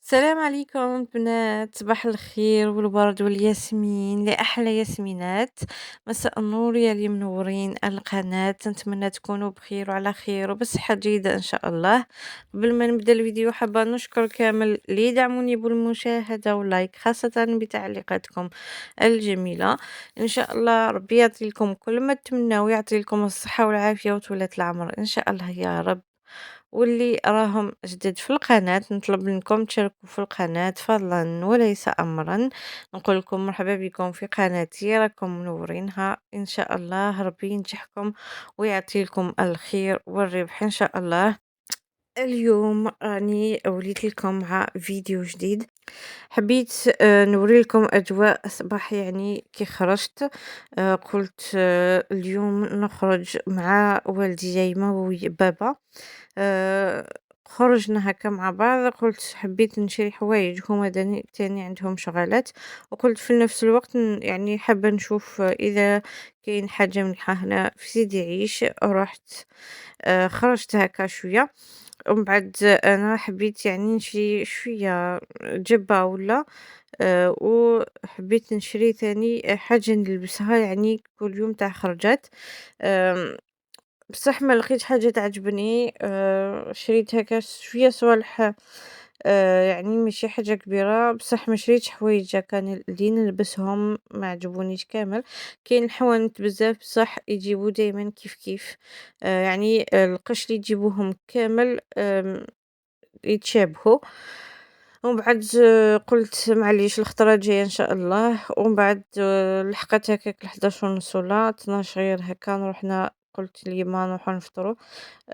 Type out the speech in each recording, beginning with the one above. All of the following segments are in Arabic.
السلام عليكم البنات، صباح الخير والورد والياسمين لأحلى ياسمينات. مساء النور يا اللي منورين القناة، نتمنى تكونوا بخير وعلى خير وبصحة جيدة إن شاء الله. قبل ما نبدأ الفيديو حابة نشكر كامل اللي يدعموني بالمشاهدة واللايك، خاصة بتعليقاتكم الجميلة. إن شاء الله ربي يعطي لكم كل ما تمنوا ويعطي لكم الصحة والعافية وطولة العمر إن شاء الله يا رب. واللي راهم جدد في القناة نطلب منكم تشاركوا في القناة فضلا وليس أمرا. نقول لكم مرحبا بكم في قناتي، راكم منورينها إن شاء الله. ربي ينجحكم ويعطي لكم الخير والربح إن شاء الله. اليوم راني وليت لكم مع فيديو جديد. حبيت نوري لكم أجواء صباح يعني كي خرجت. قلت اليوم نخرج مع والدي يايما وبابا. خرجنا هكا مع بعض، قلت حبيت نشري حوايج هما تاني عندهم شغالات، وقلت في نفس الوقت يعني حابة نشوف إذا كاين حاجة مليحة هنا في سيدي عيش. رحت خرجت هكا شوية، ومن بعد أنا حبيت يعني نشري شوية جبة ولا وحبيت نشري ثاني حاجة نلبسها يعني كل يوم تاع خرجات. آمم بصح ما لقيتش حاجة تعجبني. شريت هكا شوية صوالح. يعني ماشي حاجة كبيرة، بصح ما شريتش حوايج هكا اللي نلبسهم ما عجبونيش كامل. كاين الحوانت بزاف بصح يجيبوا دايما كيف كيف. يعني القش اللي يجيبوهم كامل يتشابهوا. ومن بعد قلت معليش الخطرة الجاية إن شاء الله. ومن بعد لحقت هكاك ل11:30 ولا 12 غير هكا رحنا. قلت اليوم نروحو نفطرو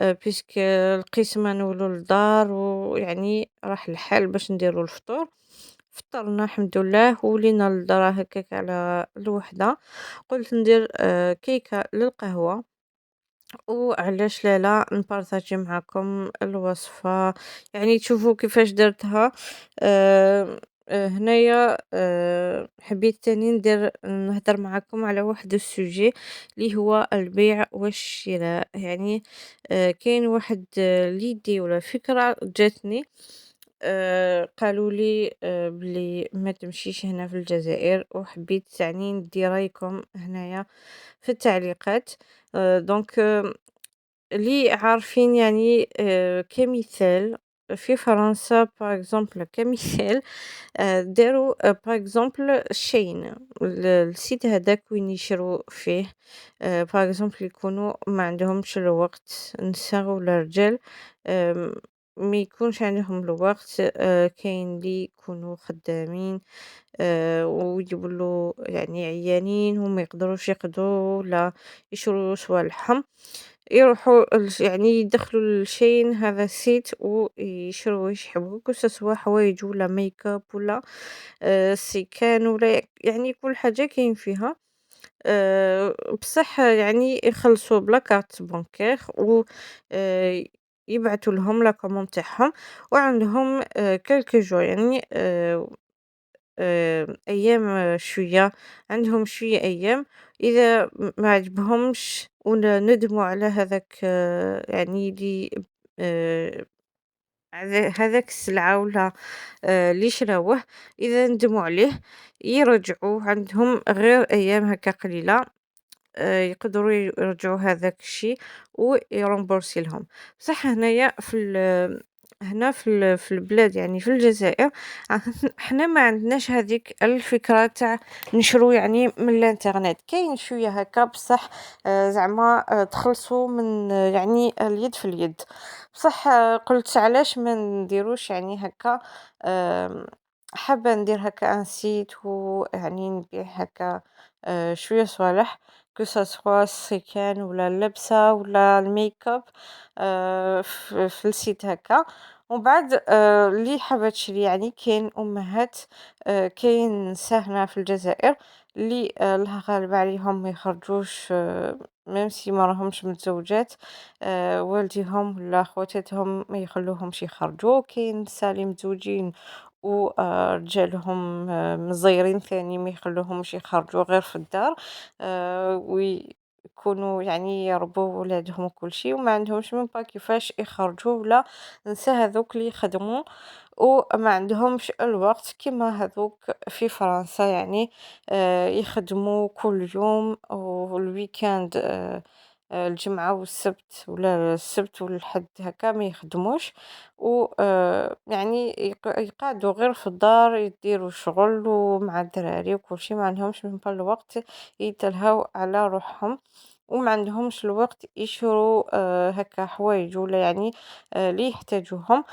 بيسك لقيت ما نولو للدار، ويعني راح الحال باش نديرو الفطور. فطرنا الحمد لله ولينا للدار هكاك على الوحدة. قلت ندير كيكة للقهوة، وعلاش لا نبارطاجي معاكم الوصفة يعني تشوفوا كيفاش درتها. آه، هنايا حبيت تاني نهدر معاكم على واحد السوجي اللي هو البيع والشراء. يعني كاين واحد ليدي ولا فكرة جاتني. قالوا لي بلي ما تمشيش هنا في الجزائر، وحبيت يعني ندي رايكم هنايا في التعليقات. دونك اللي عارفين يعني كمثال في فرنسا باغ اكزومبل كمثال. داروا باغ اكزومبل شين السيت هذاك وين يشرو فيه. باغ اكزومبل يكونوا ما عندهمش الوقت، نساء ولا رجال. آم، ما يكونش عندهم الوقت. كاين اللي يكونوا خدامين ويولوا يعني عيانين وما يقدروش يقضوا ولا يشروا صوالحهم. يروحوا يعني يدخلوا للشين هذا السيت ويشروا واش يحبوا، سواء حوايج ولا ميك اب ولا سيكان ولا يعني كل حاجة كاين فيها. بصح يعني يخلصوا بلا كارت بانكير و يبعثوا لهم لا كوموند تاعهم، وعندهم كلكو جور يعني أيام شوية. عندهم شوية أيام، إذا ما عجبهمش ندموا على هذاك يعني لي آآ هذاك السلعة ولا اللي شراوه، إذا ندموا عليه يرجعوه. عندهم غير أيام هكا قليلة يقدروا يرجعوا هذاك الشيء ويرمبورسي لهم. بصح هنايا هنا في البلاد يعني في الجزائر حنا ما عندناش هذيك الفكرة تاع نشرو يعني من الانترنت. كاين شوية هكا بصح زعما تخلصوا من يعني اليد في اليد. بصح قلت علاش ما نديروش يعني هكا. آم، حابة ندير هكا ان سيت ويعني نبيع هكا شوية صوالح، que ça soit السيكان ولا اللبسة ولا الميك اب في السيت هكا. ومن بعد اللي حابة تشري يعني كاين أمهات. كاين نسا هنا في الجزائر اللي الله غالب عليهم ما يخرجوش. ميم سي ما راهمش متزوجات. والديهم ولا خواتاتهم ما يخلوهمش يخرجوا. كاين نسا اللي متزوجين ورجالهم مزيرين ثاني ما يخلوهمش يخرجوا غير في الدار. ويكونوا يعني يربوا ولادهم وكل شيء وما عندهمش من با كيفاش يخرجوا ولا نسا هذوك اللي يخدموا وما عندهمش الوقت كيما هاذوك في فرنسا يعني يخدموا كل يوم والويكاند الجمعة والسبت ولا السبت والحد هكا ما يخدموش و يعني يقعدوا غير في الدار يديروا شغل ومع الدراري وكل شيء ما عندهمش من الوقت يتلهوا على روحهم وما عندهمش الوقت يشروا هكا حوايج ولا يعني اللي يحتاجوهم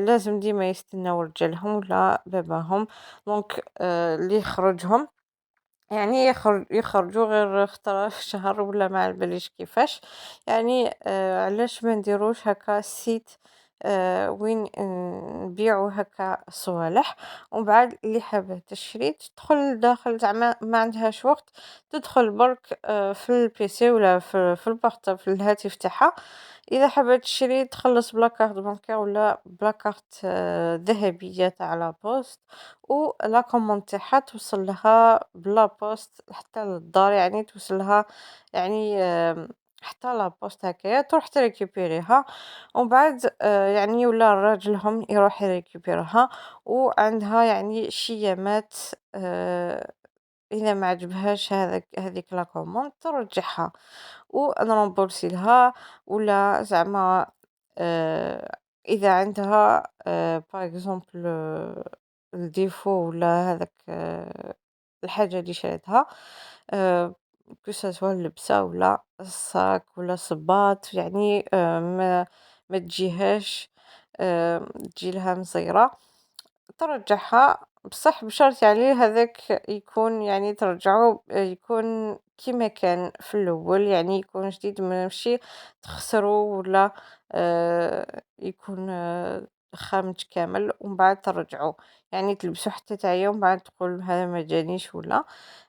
لازم ديما يستناو رجالهم ولا باباهم دونك اللي يخرجهم يعني يخرجوا غير خطرة في الشهر ولا ما على باليش كيفاش يعني علاش ما نديروش هكا سيت وين نبيعوا هكا صوالح ومن بعد اللي حابة تشري تدخل داخل زعما ما عندهاش وقت تدخل برك في البيسي ولا في البورتابل في الهاتف تاعها إذا حابة تشري تخلص بلا كارت بنكير ولا بلا كارت ذهبية تاع لا بوست ولا كوموند تاعها توصلها بلا بوست حتى للدار يعني توصلها يعني حتى لا بوست هكايا تروح تريكيبيريها ومن بعد يعني ولا راجلهم يروح يريكيبيرها وعندها يعني شيامات إذا ما عجبهاش هذيك لا كوموند ترجعها ونرومبورسي لها ولا زعما إذا عندها باغ إكزومبل الديفو ولا هذاك الحاجة اللي شريتها كو سوا اللبسة ولا الصاك ولا الصباط يعني ما تجيهاش تجي لها مزيرة ترجعها بصح بشرط يعني هذاك يكون يعني ترجعه يكون كيما كان في الأول يعني يكون جديد ماشي تخسرو ولا يكون خامج كامل ومن بعد ترجعو يعني تلبسو حتى تعيا ومن بعد تقول هذا ما جانيش ولا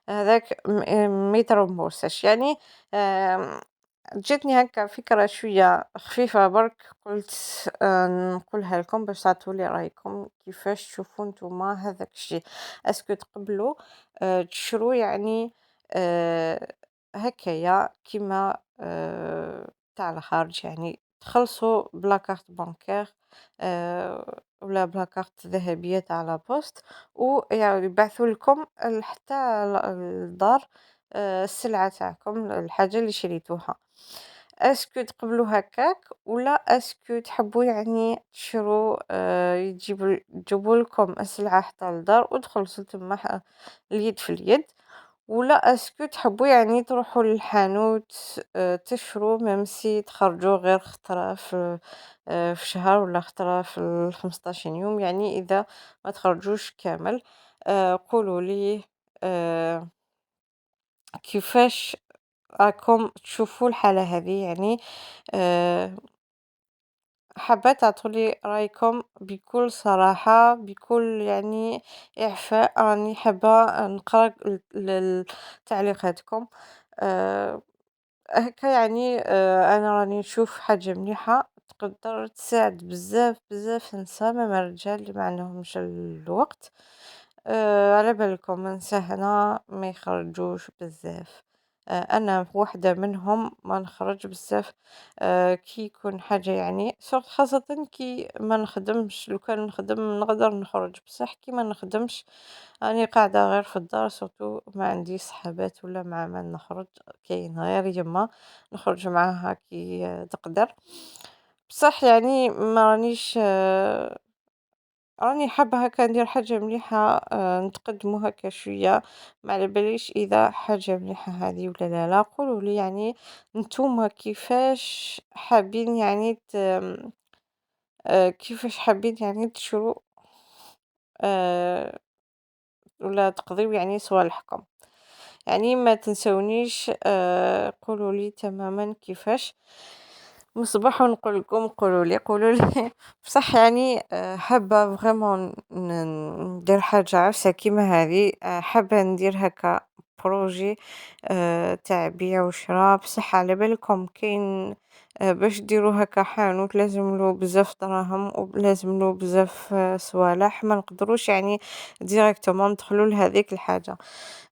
هذاك ما يترمبورساش يعني جاتني هكا فكرة شوية خفيفة برك قلت نقولها لكم باش تعطولي رأيكم كيفاش تشوفوا نتوما هذاك الشيء اسكو تقبلوا تشرو يعني هكايا كيما تاع الخارج يعني تخلصوا بلا كارت بانكير ولا بلا كارت ذهبية تاع لا بوست ويعني يبعثوا لكم حتى الدار السلعة تاعكم الحاجة اللي شريتوها اسكو تقبلوا هكاك ولا اسكو تحبوا يعني تشرو يجيبوا لكم السلعة حتى للدار وتخلصوا تما اليد في اليد ولا اسكو تحبوا يعني تروحوا للحانوت تشرو ميمسي تخرجوا غير خطرة في شهر ولا خطرة في ال15 يوم يعني إذا ما تخرجوش كامل قولوا لي كيفاش راكم تشوفوا الحالة هذه يعني آه، حابة تعطولي رأيكم بكل صراحة بكل يعني إعفاء راني حابة نقرأ تعليقاتكم آه، هكا يعني أنا راني نشوف حاجة مليحة تقدر تساعد بزاف بزاف نساء مام الرجال اللي ما عندهمش الوقت على بالكم النساء هنا ما يخرجوش بزاف أنا واحدة منهم ما نخرج بزاف كي يكون حاجة يعني خاصة كي ما نخدمش لو كان نخدم نقدر نخرج بصح كي ما نخدمش راني قاعدة غير في الدار سورتو ما عندي صحابات ولا مع من نخرج كاين غير يما نخرج معاها كي تقدر بصح يعني ما رانيش راني حابة هكا ندير حاجة مليحة نتقدمو هكا شوية ما على باليش إذا حاجة مليحة هذه ولا لا قولولي يعني نتوما كيفاش حابين يعني كيفاش حابين يعني تشرو آه، ولا تقضيو يعني صوالحكم يعني ما تنسونيش قولوا لي تماما كيفاش مصباح ونقول لكم قولوا لي بصح يعني حابة فريمون ندير حاجة عفسة كيما هذه حابة ندير هكا بروجي تاع بيع وشراء بصح على بالكم كاين باش ديروا هكا حانوت لازم له بزاف دراهم ولازم له بزاف صوالح ما نقدروش يعني ديريكتومون ندخلوا لهذيك الحاجة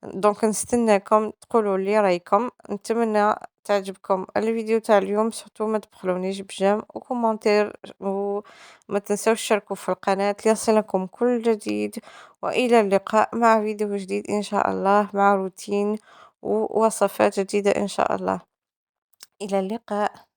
دونك نستناكم تقولوا لي رايكم نتمنى تعجبكم الفيديو تاع اليوم سورتو ما تبخلونيش بجيم وكومنتير وما تنسوش تشاركوا في القناة ليصلكم كل جديد، وإلى اللقاء مع فيديو جديد إن شاء الله مع روتين ووصفات جديدة إن شاء الله. إلى اللقاء.